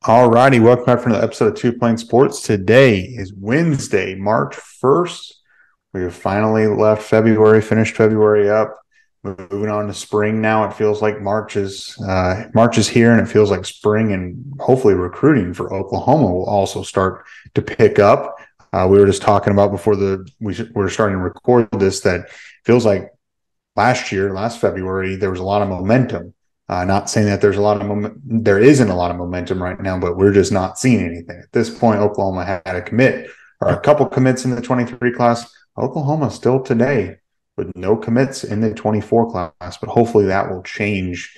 All righty, welcome back for another episode of Two Plain Sports. Today is Wednesday, March 1st. We have finally left February, finished February up. Moving on to spring now. It feels like March is here, and it feels like spring, and hopefully recruiting for Oklahoma will also start to pick up. We were just talking about before we were starting to record this that it feels like last February, there was a lot of momentum. Not saying that there isn't a lot of momentum right now, but we're just not seeing anything. At this point, Oklahoma had a commit or a couple commits in the 23 class. Oklahoma still today with no commits in the 24 class, but hopefully that will change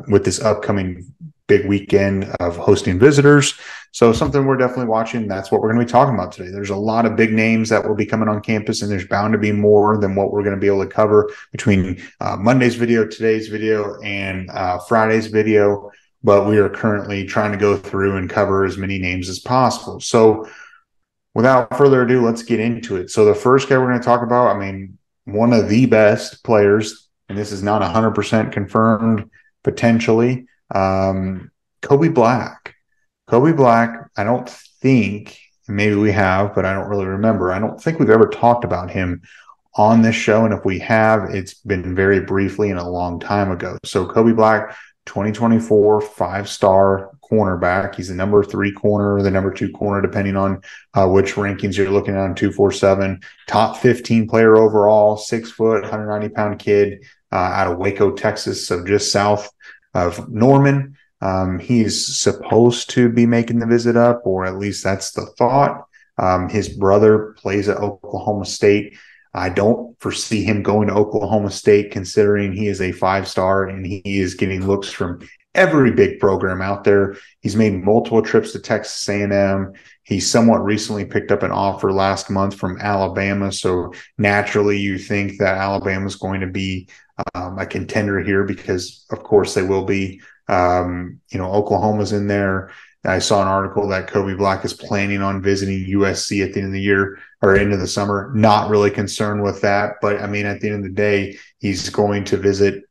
with this upcoming big weekend of hosting visitors. So something we're definitely watching. That's what we're going to be talking about today. There's a lot of big names that will be coming on campus, and there's bound to be more than what we're going to be able to cover between Monday's video, today's video, and Friday's video. But we are currently trying to go through and cover as many names as possible. So without further ado, let's get into it. So the first guy we're going to talk about, one of the best players, and this is not 100% confirmed potentially, Kobe Black. Kobe Black, I don't think, maybe we have, but I don't really remember. I don't think we've ever talked about him on this show. And if we have, it's been very briefly and a long time ago. So Kobe Black, 2024 5-star cornerback. He's the number 3 corner or the number 2 corner, depending on which rankings you're looking at on 247. Top 15 player overall, 6 foot, 190-pound kid out of Waco, Texas. So just south of Norman. He's supposed to be making the visit up, or at least that's the thought. His brother plays at Oklahoma State. I don't foresee him going to Oklahoma State, considering he is a 5-star and he is getting looks from every big program out there. He's made multiple trips to Texas A&M. He somewhat recently picked up an offer last month from Alabama. So naturally, you think that Alabama is going to be a contender here because, of course, they will be. Oklahoma's in there. I saw an article that Kobe Black is planning on visiting USC at the end of the year or end of the summer. Not really concerned with that, but at the end of the day, he's going to visit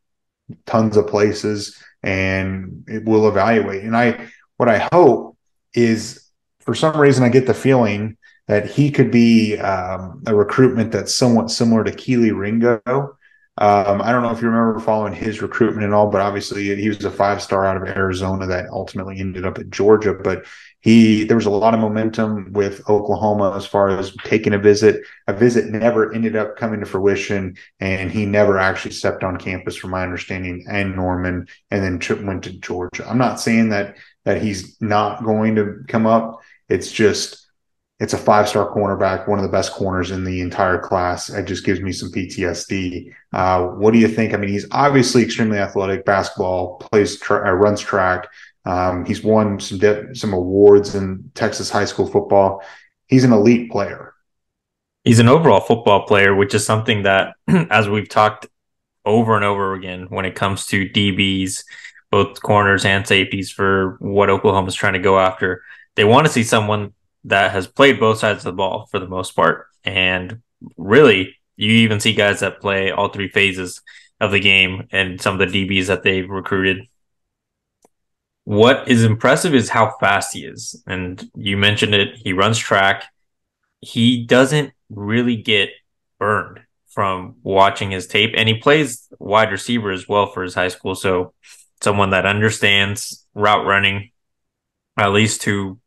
tons of places and it will evaluate. And what I hope is, for some reason, I get the feeling that he could be a recruitment that's somewhat similar to Kelee Ringo. I don't know if you remember following his recruitment and all, but obviously he was a 5-star out of Arizona that ultimately ended up at Georgia. But there was a lot of momentum with Oklahoma as far as taking a visit. A visit never ended up coming to fruition, and he never actually stepped on campus, from my understanding, and Norman, and then went to Georgia. I'm not saying that he's not going to come up. It's a 5-star cornerback, one of the best corners in the entire class. It just gives me some PTSD. What do you think? He's obviously extremely athletic, basketball, runs track. He's won some awards in Texas high school football. He's an elite player. He's an overall football player, which is something that, as we've talked over and over again, when it comes to DBs, both corners and safeties, for what Oklahoma's trying to go after, they want to see someone that has played both sides of the ball for the most part. And really, you even see guys that play all 3 phases of the game and some of the DBs that they've recruited. What is impressive is how fast he is. And you mentioned it. He runs track. He doesn't really get burned from watching his tape. And he plays wide receiver as well for his high school. So someone that understands route running, at least to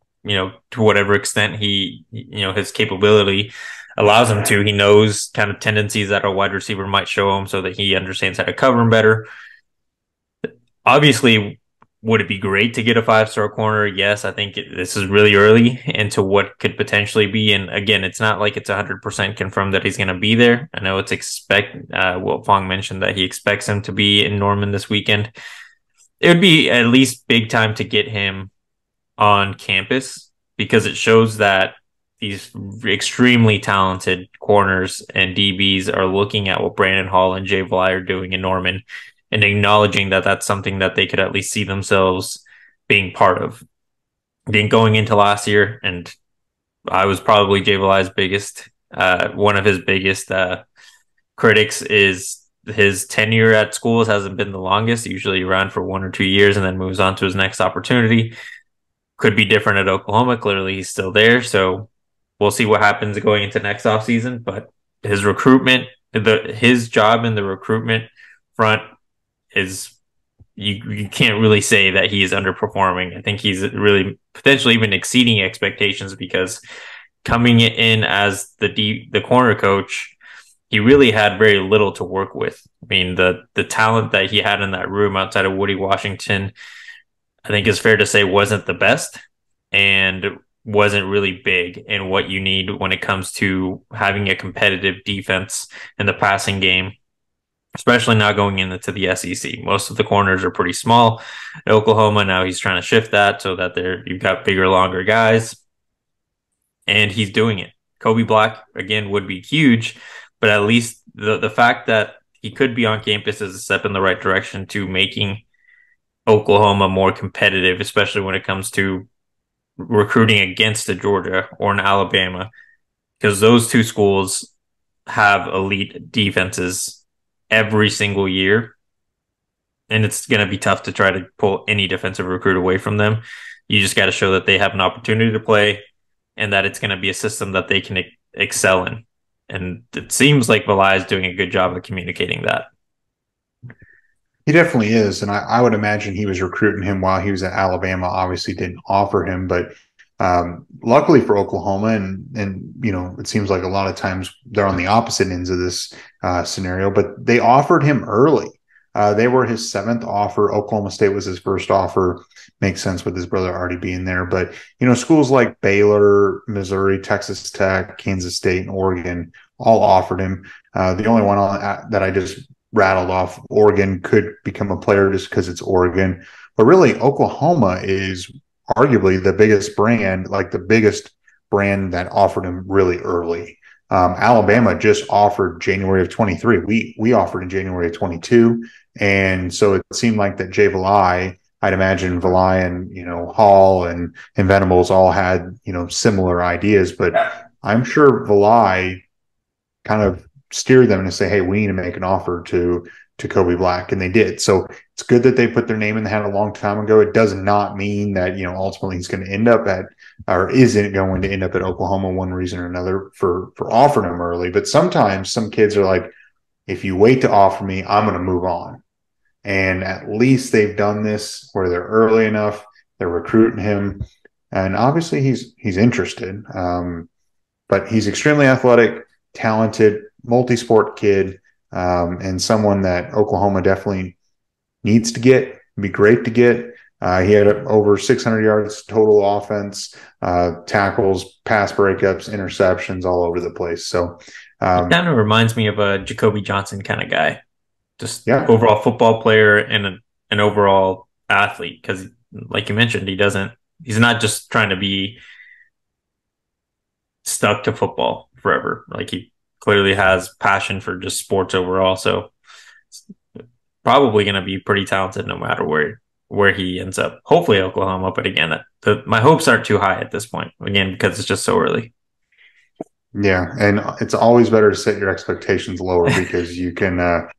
whatever extent his capability allows him to. He knows kind of tendencies that a wide receiver might show him so that he understands how to cover him better. Obviously, would it be great to get a 5-star corner? Yes, I think this is really early into what could potentially be. And again, it's not like it's 100% confirmed that he's going to be there. I know it's Wilt Fong mentioned that he expects him to be in Norman this weekend. It would be at least big time to get him on campus, because it shows that these extremely talented corners and DBs are looking at what Brandon Hall and Jay Vly are doing in Norman and acknowledging that that's something that they could at least see themselves being part of. Going into last year, and I was probably Jay Vly's one of his biggest critics, is his tenure at schools hasn't been the longest, usually around for 1 or 2 years and then moves on to his next opportunity. Could be different at Oklahoma. Clearly, he's still there. So we'll see what happens going into next offseason. But his recruitment, his job in the recruitment front is you can't really say that he is underperforming. I think he's really potentially even exceeding expectations because coming in as the corner coach, he really had very little to work with. I mean, the talent that he had in that room outside of Woody Washington, I think it's fair to say wasn't the best and wasn't really big in what you need when it comes to having a competitive defense in the passing game, especially now going into the SEC. Most of the corners are pretty small at Oklahoma. Now he's trying to shift that so that you've got bigger, longer guys, and he's doing it. Kobe Black, again, would be huge, but at least the fact that he could be on campus is a step in the right direction to making Oklahoma more competitive, especially when it comes to recruiting against a Georgia or an Alabama, because those two schools have elite defenses every single year. And it's going to be tough to try to pull any defensive recruit away from them. You just got to show that they have an opportunity to play and that it's going to be a system that they can excel in. And it seems like Valai is doing a good job of communicating that. He definitely is. And I would imagine he was recruiting him while he was at Alabama. Obviously didn't offer him, but luckily for Oklahoma, and you know, it seems like a lot of times they're on the opposite ends of this scenario, but they offered him early. They were his seventh offer. Oklahoma State was his first offer. Makes sense with his brother already being there. But, you know, schools like Baylor, Missouri, Texas Tech, Kansas State, and Oregon all offered him. The only one that I just rattled off, Oregon, could become a player just because it's Oregon. But really, Oklahoma is arguably the biggest brand, like the biggest brand that offered him really early. Alabama just offered January of 23. We offered in January of 22. And so it seemed like that Jay Valai, I'd imagine Valai and, you know, Hall and Venables all had, you know, similar ideas, but I'm sure Valai kind of steered them to say, hey, we need to make an offer to Kobe Black, and they did. So it's good that they put their name in the hat a long time ago. It does not mean that, you know, ultimately he's going to end up at, or isn't going to end up at Oklahoma one reason or another for offering him early. But sometimes some kids are like, if you wait to offer me, I'm going to move on. And at least they've done this where they're early enough, they're recruiting him, and obviously he's interested. But he's extremely athletic, talented, multi-sport kid, and someone that Oklahoma definitely needs to get. It'd be great to get. He had over 600 yards total offense, tackles, pass breakups, interceptions all over the place. So it kind of reminds me of a Jacoby Johnson kind of guy. Just overall football player and an overall athlete, because like you mentioned, he's not just trying to be stuck to football forever. Like, he clearly has passion for just sports overall. So it's probably going to be pretty talented no matter where he ends up. Hopefully Oklahoma, but again, my hopes aren't too high at this point, again, because it's just so early. Yeah, and it's always better to set your expectations lower because you can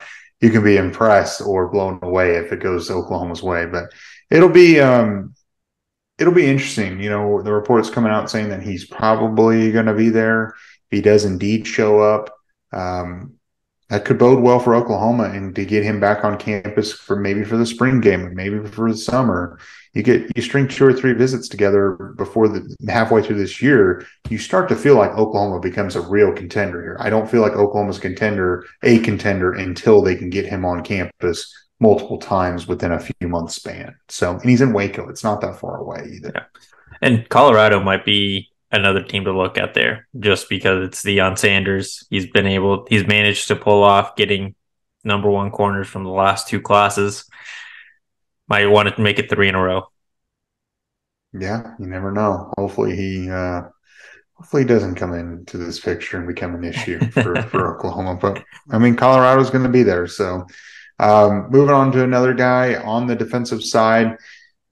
be impressed or blown away if it goes Oklahoma's way. But it'll be interesting. You know, the reports coming out saying that he's probably going to be there. If he does indeed show up, that could bode well for Oklahoma, and to get him back on campus for the spring game, maybe for the summer. You string 2 or 3 visits together before halfway through this year, you start to feel like Oklahoma becomes a real contender here. I don't feel like Oklahoma's a contender until they can get him on campus multiple times within a few months span. So, and he's in Waco. It's not that far away either. Yeah. And Colorado might be another team to look at there, just because it's Deion Sanders. He's managed to pull off getting number 1 corners from the last 2 classes. Might want to make it 3 in a row. Yeah, you never know. Hopefully he doesn't come into this picture and become an issue for Oklahoma. But I mean, Colorado's going to be there. So moving on to another guy on the defensive side,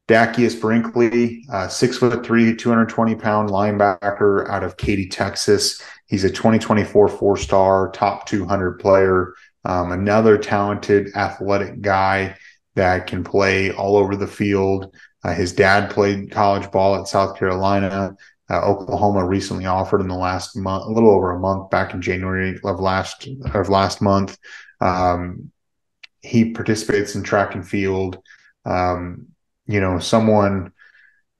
Dacius Brinkley, 6'3", 220-pound linebacker out of Katy, Texas. He's a 2024 4-star, top 200 player. Another talented, athletic guy that can play all over the field. His dad played college ball at South Carolina. Oklahoma recently offered in the last month, a little over a month, back in January of last month. He participates in track and field. Someone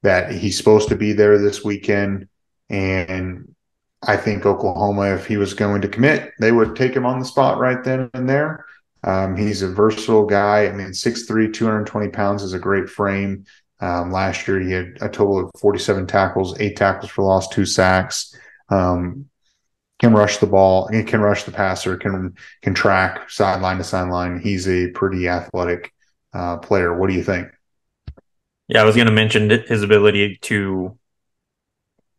that he's supposed to be there this weekend. And I think Oklahoma, if he was going to commit, they would take him on the spot right then and there. He's a versatile guy. I mean, 6'3", 220 pounds is a great frame. Last year, he had a total of 47 tackles, 8 tackles for loss, 2 sacks. Can rush the ball, can rush the passer, can track sideline to sideline. He's a pretty athletic player. What do you think? Yeah, I was going to mention his ability to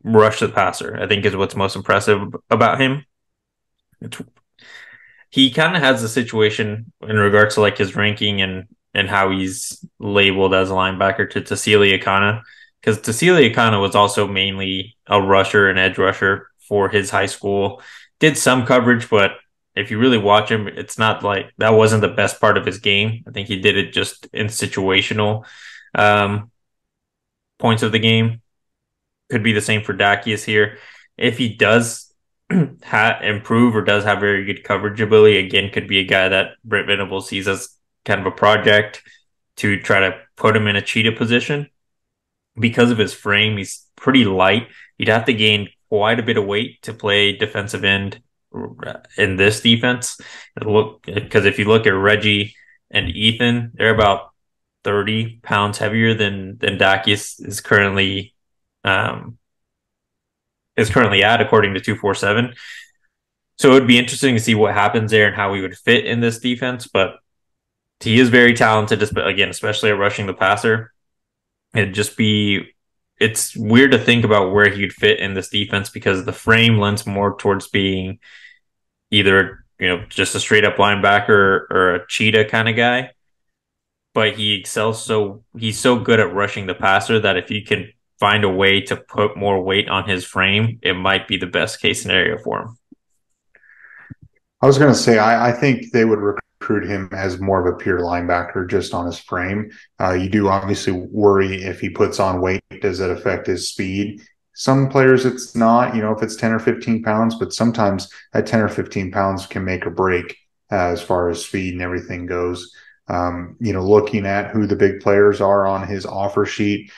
rush the passer, I think, is what's most impressive about him. He kind of has a situation in regards to like his ranking and how he's labeled as a linebacker to Tausili Akana, because Tausili Akana was also mainly a rusher and edge rusher for his high school. Did some coverage, but if you really watch him, it's not like that wasn't the best part of his game. I think he did it just in situational points of the game. Could be the same for Dakius here. If he does improve or does have very good coverage ability, again, could be a guy that Brent Venables sees as kind of a project to try to put him in a cheetah position. Because of his frame, he's pretty light. You'd have to gain quite a bit of weight to play defensive end in this defense. Because if you look at Reggie and Ethan, they're about 30 pounds heavier than Dakius is currently at, according to 247. So it would be interesting to see what happens there and how he would fit in this defense. But he is very talented, again, especially at rushing the passer. It's weird to think about where he'd fit in this defense because the frame lends more towards being either, just a straight up linebacker or a cheetah kind of guy. But he excels he's so good at rushing the passer that if you can find a way to put more weight on his frame, it might be the best case scenario for him. I was going to say, I think they would recruit him as more of a pure linebacker just on his frame. You do obviously worry if he puts on weight, does it affect his speed? Some players it's not, if it's 10 or 15 pounds, but sometimes that 10 or 15 pounds can make or break as far as speed and everything goes. Looking at who the big players are on his offer sheet,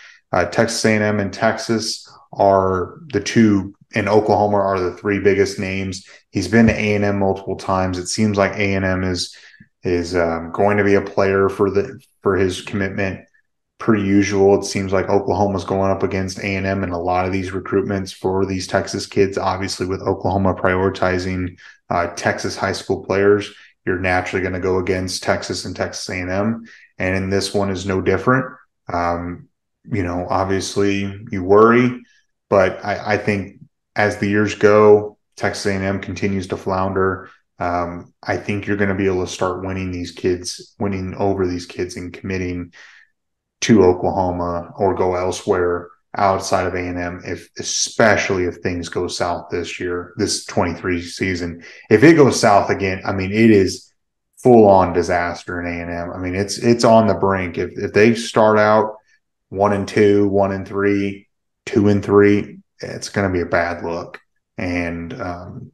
Texas A&M and Texas are the two, and Oklahoma are the 3 biggest names. He's been to A&M multiple times. It seems like A&M is going to be a player for his commitment. Per usual, it seems like Oklahoma's going up against A&M in a lot of these recruitments for these Texas kids. Obviously, with Oklahoma prioritizing Texas high school players, you're naturally going to go against Texas and Texas A&M. And in this one is no different. Obviously you worry, but I think as the years go, Texas A&M continues to flounder. I think you're going to be able to start winning over these kids and committing to Oklahoma or go elsewhere outside of A&M, especially if things go south this year, this 23 season. If it goes south again, I mean, it is full on disaster in A&M. I mean, it's on the brink. If they start out 1-2, 1-3, 2-3, it's going to be a bad look. And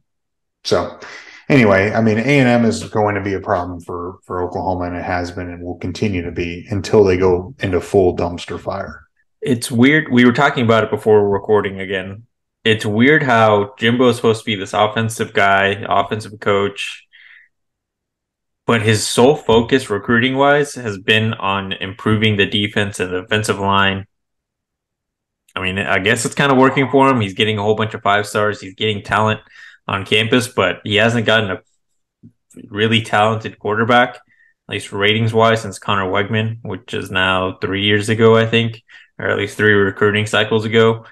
so anyway, I mean, A&M is going to be a problem for Oklahoma, and it has been and will continue to be until they go into full dumpster fire. It's weird. We were talking about it before recording again. It's weird how Jimbo is supposed to be this offensive guy, offensive coach, but his sole focus recruiting-wise has been on improving the defense and the defensive line. I mean, I guess it's kind of working for him. He's getting a whole bunch of 5 stars. He's getting talent on campus, but he hasn't gotten a really talented quarterback, at least ratings-wise, since Connor Wegman, which is now 3 years ago, I think, or at least 3 recruiting cycles ago.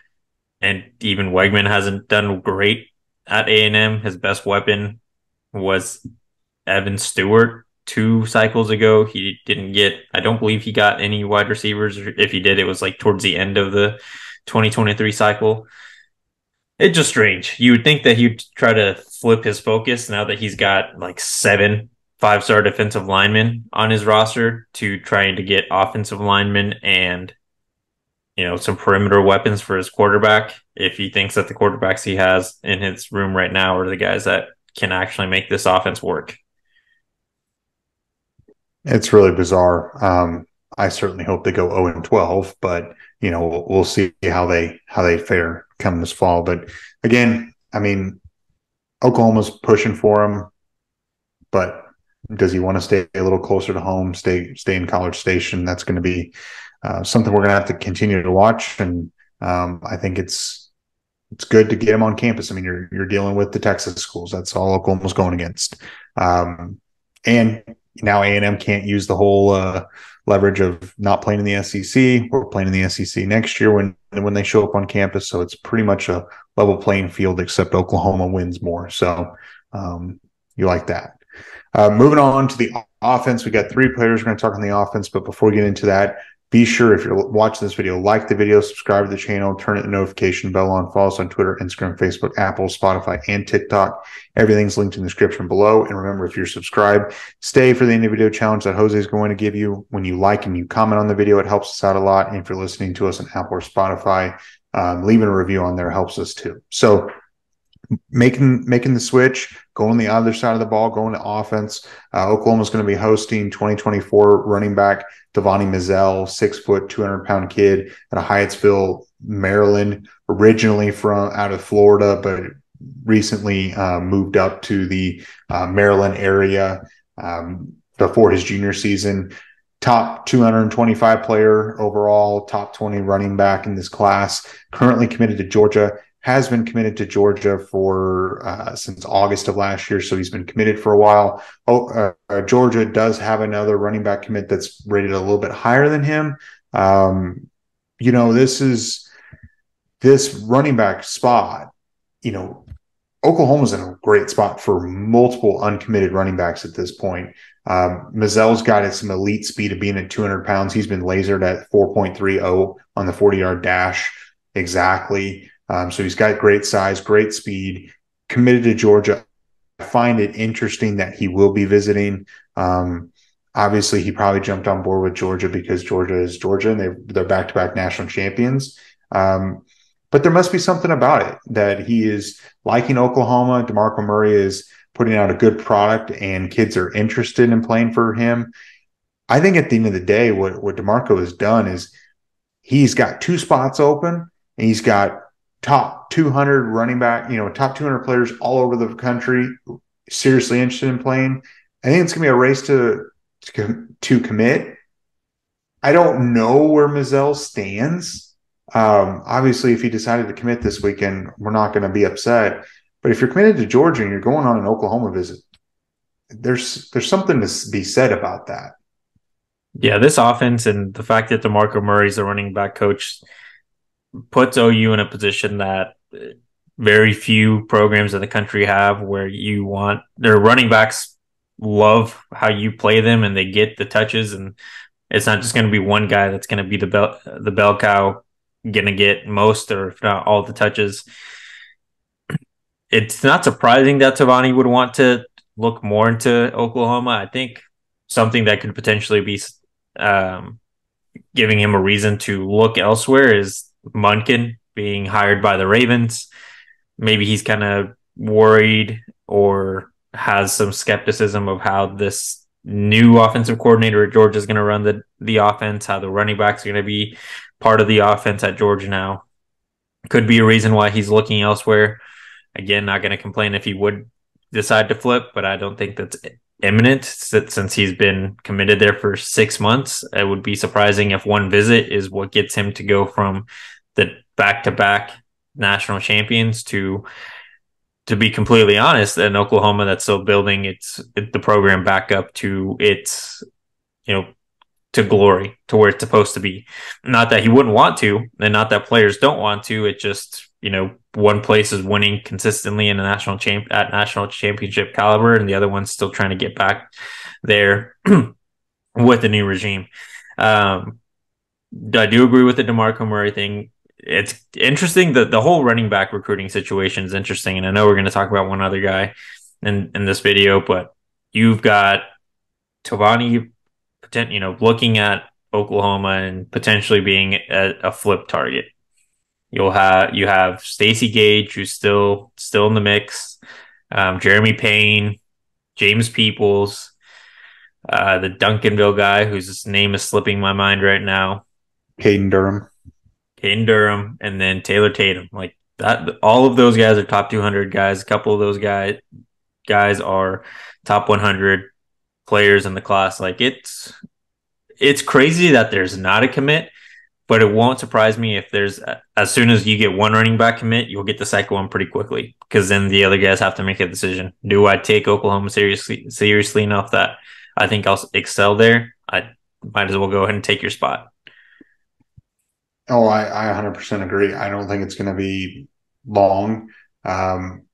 And even Wegman hasn't done great at A&M. His best weapon was Evan Stewart 2 cycles ago. He didn't I don't believe he got any wide receivers. If he did, it was like towards the end of the 2023 cycle. It's just strange. You would think that he'd try to flip his focus now that he's got like 7 5-star defensive linemen on his roster to trying to get offensive linemen and some perimeter weapons for his quarterback if he thinks that the quarterbacks he has in his room right now are the guys that can actually make this offense work. It's really bizarre. I certainly hope they go 0-12, but we'll see how they fare come this fall. But again, I mean, Oklahoma's pushing for him, but does he want to stay a little closer to home, stay in College Station? That's going to be something we're going to have to continue to watch. And I think it's good to get him on campus. I mean, you're dealing with the Texas schools. That's all Oklahoma's going against. And now A&M can't use the whole leverage of not playing in the SEC. We're playing in the SEC next year when they show up on campus. So it's pretty much a level playing field, except Oklahoma wins more. So you like that. Moving on to the offense, we got 3 players we're going to talk on the offense. But before we get into that, be sure, if you're watching this video, like the video, subscribe to the channel, turn the notification bell on, follow us on Twitter, Instagram, Facebook, Apple, Spotify, and TikTok. Everything's linked in the description below. And remember, if you're subscribed, stay for the end of video challenge that Jose is going to give you. When you like and you comment on the video, it helps us out a lot. And if you're listening to us on Apple or Spotify, leaving a review on there helps us too. So making the switch, going the other side of the ball, going to offense. Oklahoma's going to be hosting 2024 running back Devani Mizell, 6 foot, 200-pound kid out of Hyattsville, Maryland, originally from out of Florida, but recently moved up to the Maryland area before his junior season. Top 225 player overall, top 20 running back in this class, currently committed to Georgia. Has been committed to Georgia for since August of last year, so he's been committed for a while. Georgia does have another running back commit that's rated a little bit higher than him. This running back spot. Oklahoma's in a great spot for multiple uncommitted running backs at this point. Mizell's got some elite speed of being at 200 pounds. He's been lasered at 4.30 on the 40-yard dash exactly. So he's got great size, great speed, committed to Georgia. I find it interesting that he will be visiting. Obviously, he probably jumped on board with Georgia because Georgia is Georgia, and they're back-to-back national champions. But there must be something about it that he is liking Oklahoma. DeMarco Murray is putting out a good product, and kids are interested in playing for him. I think at the end of the day, what DeMarco has done is he's got 2 spots open, and he's got top 200 running back, top 200 players all over the country seriously interested in playing. I think it's going to be a race to commit. I don't know where Mizell stands. Obviously, if he decided to commit this weekend, we're not going to be upset. But if you're committed to Georgia and you're going on an Oklahoma visit, there's something to be said about that. Yeah, this offense and the fact that DeMarco Murray's the running back coach puts OU in a position that very few programs in the country have, where their running backs love how you play them and they get the touches, and it's not just going to be one guy that's going to be the bell cow, going to get most or if not all the touches. It's not surprising that Tavani would want to look more into Oklahoma. I think something that could potentially be giving him a reason to look elsewhere is Munkin being hired by the Ravens. Maybe he's kind of worried or has some skepticism of how this new offensive coordinator at Georgia is going to run the offense, how the running backs are going to be part of the offense at Georgia now. Could be a reason why he's looking elsewhere. Again, not going to complain if he would decide to flip, but I don't think that's imminent since he's been committed there for 6 months. It would be surprising if one visit is what gets him to go from the back-to-back national champions to be completely honest, an Oklahoma that's still building the program back up to its, to glory, to where it's supposed to be. Not that he wouldn't want to, and not that players don't want to. It just, one place is winning consistently in a national championship caliber, and the other one's still trying to get back there with the new regime. I do agree with the DeMarco Murray thing. It's interesting that the whole running back recruiting situation is interesting, and I know we're going to talk about one other guy in this video, but you've got Tavani, looking at Oklahoma and potentially being a flip target. You have Stacey Gage, who's still in the mix, Jeremy Payne, James Peoples, the Duncanville guy whose name is slipping my mind right now, Caden Durham. Caden Durham, and then Taylor Tatum. Like that, all of those guys are top 200 guys. A couple of those guys are top 100 players in the class. Like it's crazy that there's not a commit, but it won't surprise me if there's as soon as you get one running back commit, you'll get the second one pretty quickly because then the other guys have to make a decision. Do I take Oklahoma seriously enough that I think I'll excel there? I might as well go ahead and take your spot. Oh, I 100% agree. I don't think it's going to be long.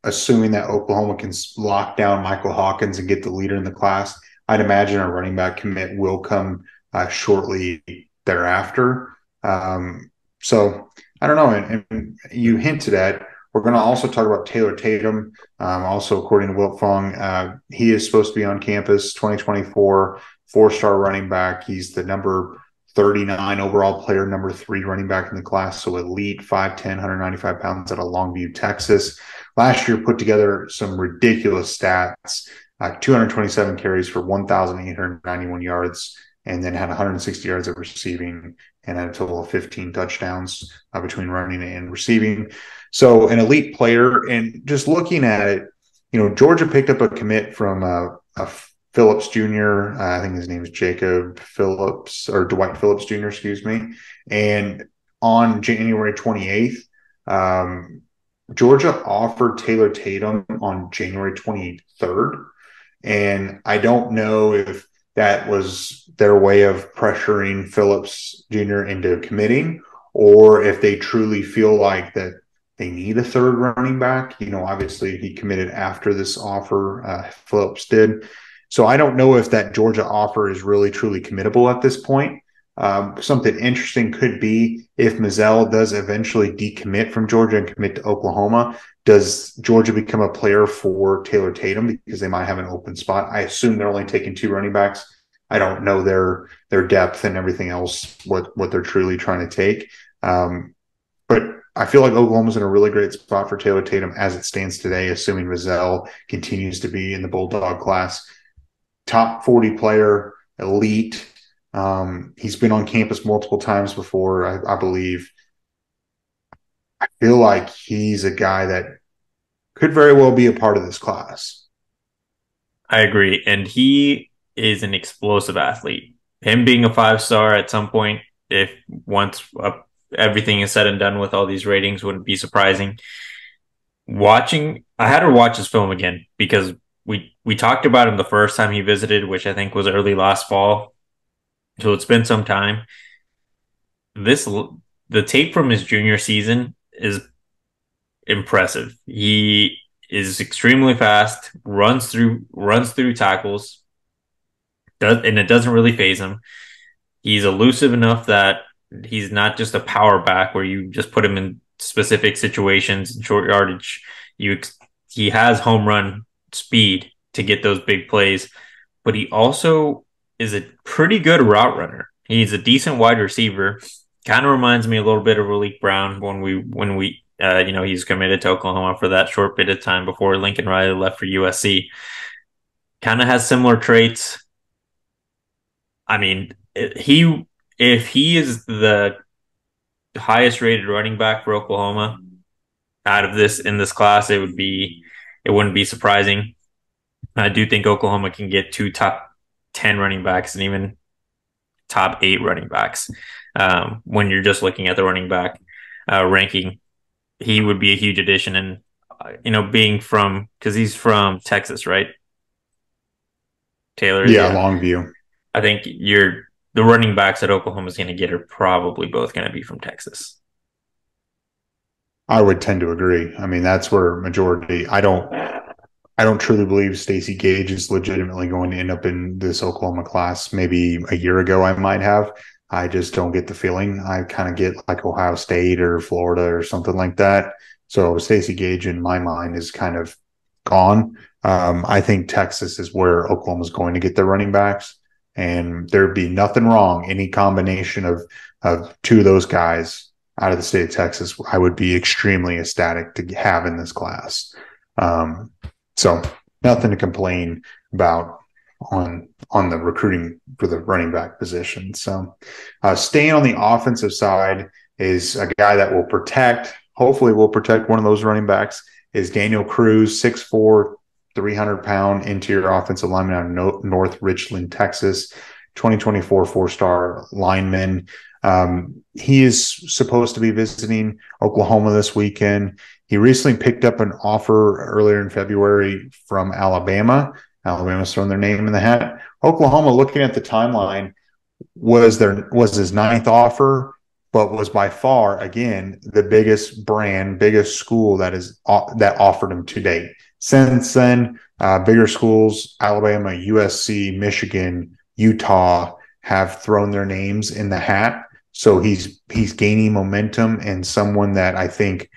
Assuming that Oklahoma can lock down Michael Hawkins and get the leader in the class, I'd imagine a running back commit will come shortly thereafter. So I don't know. And you hinted at, we're going to also talk about Taylor Tatum. Also, according to Wiltfong, he is supposed to be on campus 2024, 4-star running back. He's the number 39 overall player, number 3 running back in the class. So elite, 5'10", 195 pounds out of Longview, Texas. Last year put together some ridiculous stats, 227 carries for 1,891 yards, and then had 160 yards of receiving and had a total of 15 touchdowns between running and receiving. So an elite player. And just looking at it, Georgia picked up a commit from a Phillips Jr. I think his name is Jacob Phillips, or Dwight Phillips Jr., excuse me. And on January 28th, Georgia offered Taylor Tatum on January 23rd. And I don't know if that was their way of pressuring Phillips Jr. into committing, or if they truly feel like that they need a third running back. Obviously he committed after this offer, Phillips did. So I don't know if that Georgia offer is really truly committable at this point. Something interesting could be if Mizell does eventually decommit from Georgia and commit to Oklahoma, does Georgia become a player for Taylor Tatum because they might have an open spot? I assume they're only taking 2 running backs. I don't know their depth and everything else, what they're truly trying to take. But I feel like Oklahoma's in a really great spot for Taylor Tatum as it stands today, assuming Mizell continues to be in the Bulldog class. Top 40 player, elite. He's been on campus multiple times before, I believe. I feel like he's a guy that could very well be a part of this class. I agree. And he is an explosive athlete. Him being a 5-star at some point, if once everything is said and done with all these ratings, wouldn't be surprising. I had to watch his film again because we talked about him the first time he visited, which I think was early last fall. So it's been some time. The tape from his junior season is impressive. He is extremely fast, runs through tackles, and it doesn't really phase him. He's elusive enough that he's not just a power back where you just put him in specific situations and short yardage. He has home run speed to get those big plays, but he also is a pretty good route runner. He's a decent wide receiver. Kind of reminds me a little bit of Malik Brown when we he's committed to Oklahoma for that short bit of time before Lincoln Riley left for USC. Kind of has similar traits. I mean, if he is the highest rated running back for Oklahoma in this class, it wouldn't be surprising. I do think Oklahoma can get 2 top 10 running backs and even top 8 running backs. When you're just looking at the running back ranking, he would be a huge addition. And, because he's from Texas, right? Taylor? Yeah, Longview. I think the running backs that Oklahoma is going to get are probably both going to be from Texas. I would tend to agree. I mean, that's where majority. I don't truly believe Stacey Gage is legitimately going to end up in this Oklahoma class. Maybe a year ago I might have. I just don't get the feeling. I kind of get like Ohio State or Florida or something like that. So Stacey Gage in my mind is kind of gone. I think Texas is where Oklahoma is going to get their running backs. and there'd be nothing wrong. Any combination of two of those guys out of the state of Texas, I would be extremely ecstatic to have in this class. So nothing to complain about on the recruiting for the running back position. So staying on the offensive side is a guy that will hopefully will protect one of those running backs, is Daniel Cruz, 6'4", 300-pound interior offensive lineman out of North Richland, Texas, 2024 four-star lineman. He is supposed to be visiting Oklahoma this weekend. He recently picked up an offer earlier in February from Alabama. Alabama's thrown their name in the hat. Oklahoma, looking at the timeline, was his ninth offer, but was by far, again, the biggest school that offered him to date. Since then, bigger schools, Alabama, USC, Michigan, Utah, have thrown their names in the hat. So he's gaining momentum, and someone that I think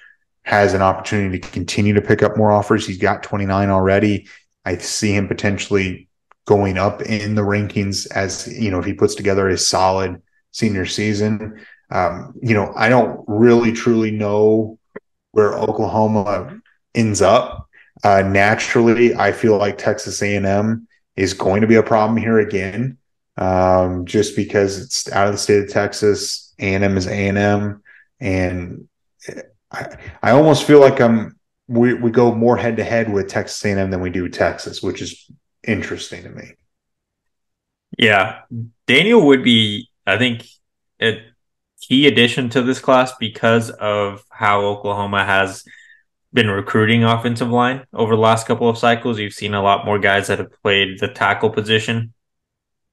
has an opportunity to continue to pick up more offers. He's got 29 already. I see him potentially going up in the rankings as, if he puts together a solid senior season. I don't really truly know where Oklahoma ends up. Naturally, I feel like Texas A&M is going to be a problem here again, just because it's out of the state of Texas. A&M is A&M, and I almost feel like we go more head to head with Texas A&M than we do Texas, which is interesting to me. Yeah, Daniel would be, I think, a key addition to this class because of how Oklahoma has been recruiting offensive line over the last couple of cycles. You've seen a lot more guys that have played the tackle position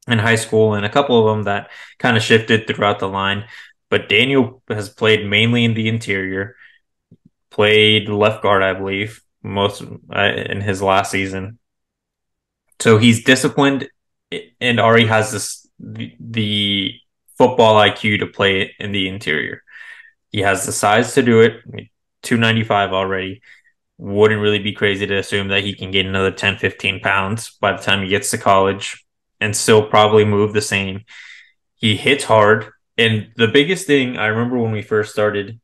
in high school, and a couple of them that kind of shifted throughout the line. But Daniel has played mainly in the interior, played left guard, I believe, most in his last season. So he's disciplined and already has the football IQ to play in the interior. He has the size to do it. 295 already. Wouldn't really be crazy to assume that he can gain another 10, 15 pounds by the time he gets to college and still probably move the same. He hits hard. And the biggest thing, I remember when we first started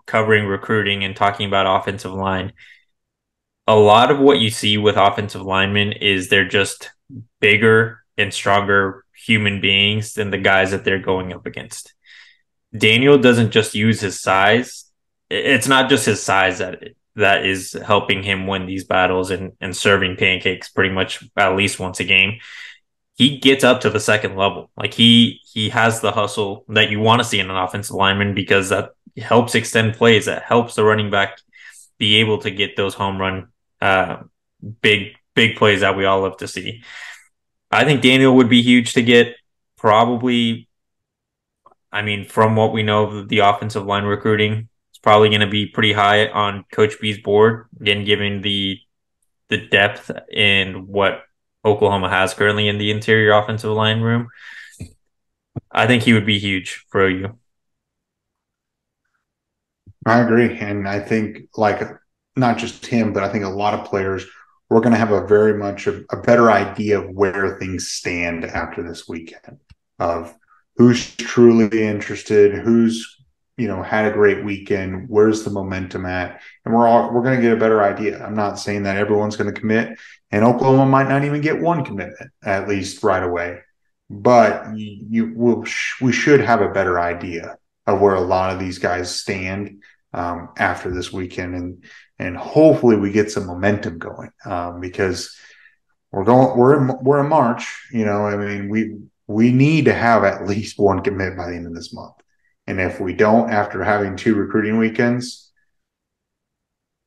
covering recruiting and talking about offensive line, a lot of what you see with offensive linemen is they're just bigger and stronger human beings than the guys that they're going up against. Daniel doesn't just use his size. It's not just his size that is helping him win these battles and serving pancakes pretty much at least once a game. He gets up to the second level. Like he has the hustle that you want to see in an offensive lineman, because that helps extend plays. That helps the running back be able to get those home run big plays that we all love to see. I think Daniel would be huge to get. Probably, I mean, from what we know of the offensive line recruiting, it's probably going to be pretty high on Coach B's board, again, given the depth and what Oklahoma has currently in the interior offensive line room. I think he would be huge for you. I agree. And I think, like, not just him, but I think a lot of players, we're going to have a very much a better idea of where things stand after this weekend, of who's truly interested, who's, had a great weekend, where's the momentum at, and we're going to get a better idea. I'm not saying that everyone's going to commit, and Oklahoma might not even get one commitment, at least right away, but we should have a better idea of where a lot of these guys stand after this weekend, and hopefully we get some momentum going, because we're in March. I mean, we need to have at least one commit by the end of this month. And if we don't, after having 2 recruiting weekends,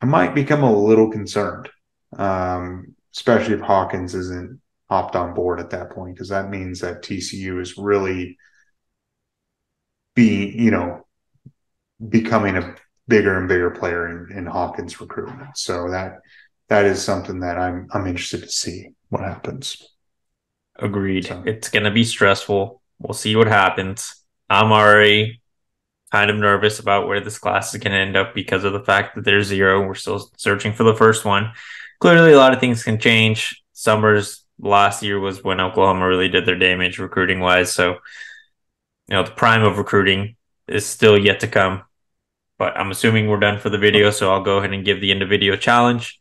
I might become a little concerned, especially if Hawkins isn't hopped on board at that point, because that means that TCU is really becoming a bigger and bigger player in Hawkins recruitment. So that is something that I'm interested to see what happens. Agreed. So, it's going to be stressful. We'll see what happens. I'm already kind of nervous about where this class is going to end up because of the fact that there's 0. We're still searching for the first one. Clearly, a lot of things can change. Summer's last year was when Oklahoma really did their damage recruiting wise. So, the prime of recruiting is still yet to come. But I'm assuming we're done for the video, so I'll go ahead and give the end of video challenge.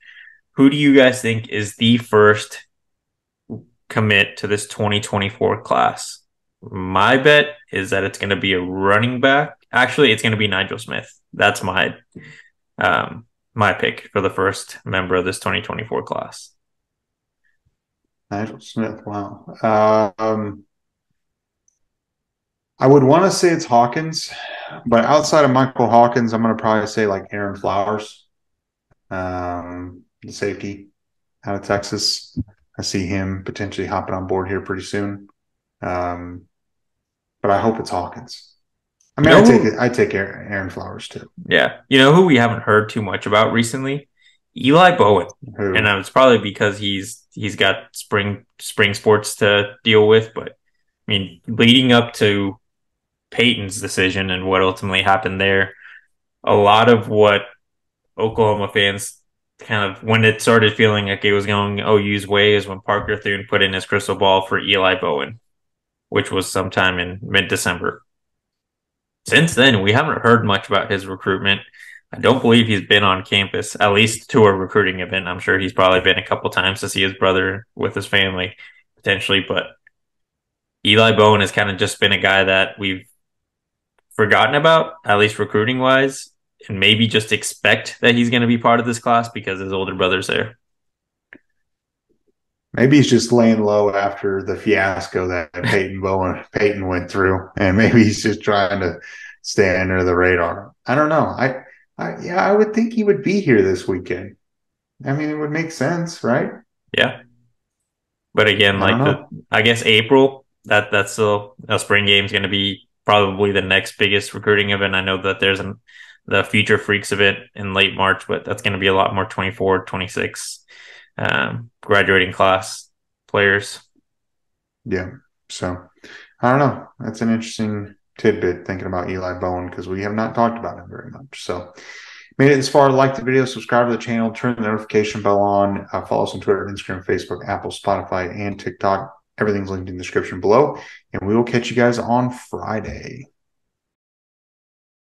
Who do you guys think is the first commit to this 2024 class? My bet is that it's going to be a running back. Actually, it's going to be Nigel Smith. That's my pick for the first member of this 2024 class. Nigel Smith. Wow. I would want to say it's Hawkins, but outside of Michael Hawkins, I'm going to probably say like Aaron Flowers, the safety out of Texas. I see him potentially hopping on board here pretty soon. But I hope it's Hawkins. I mean, I take Aaron Flowers too. Yeah. You know who we haven't heard too much about recently? Eli Bowen. Who? And it's probably because he's got spring sports to deal with. But I mean, leading up to Peyton's decision and what ultimately happened there, a lot of what Oklahoma fans kind of, when it started feeling like it was going OU's way, is when Parker Thune put in his crystal ball for Eli Bowen, which was sometime in mid-December. Since then, we haven't heard much about his recruitment. I don't believe he's been on campus, at least to a recruiting event. I'm sure he's probably been a couple times to see his brother with his family, potentially. But Eli Bowen has kind of just been a guy that we've forgotten about, at least recruiting-wise, and maybe just expect that he's going to be part of this class because his older brother's there. Maybe he's just laying low after the fiasco that Peyton went through, and maybe he's just trying to stay under the radar. I don't know. I would think he would be here this weekend. I mean, it would make sense, right? Yeah. But again, I guess April, that's still a spring game is going to be probably the next biggest recruiting event. I know that there's the Future Freaks event in late March, but that's going to be a lot more 24, 26 graduating class players. Yeah. So I don't know. That's an interesting tidbit thinking about Eli Bowen because we have not talked about him very much. So made it this far. Like the video, subscribe to the channel, turn the notification bell on, follow us on Twitter, Instagram, Facebook, Apple, Spotify, and TikTok. Everything's linked in the description below. And we will catch you guys on Friday.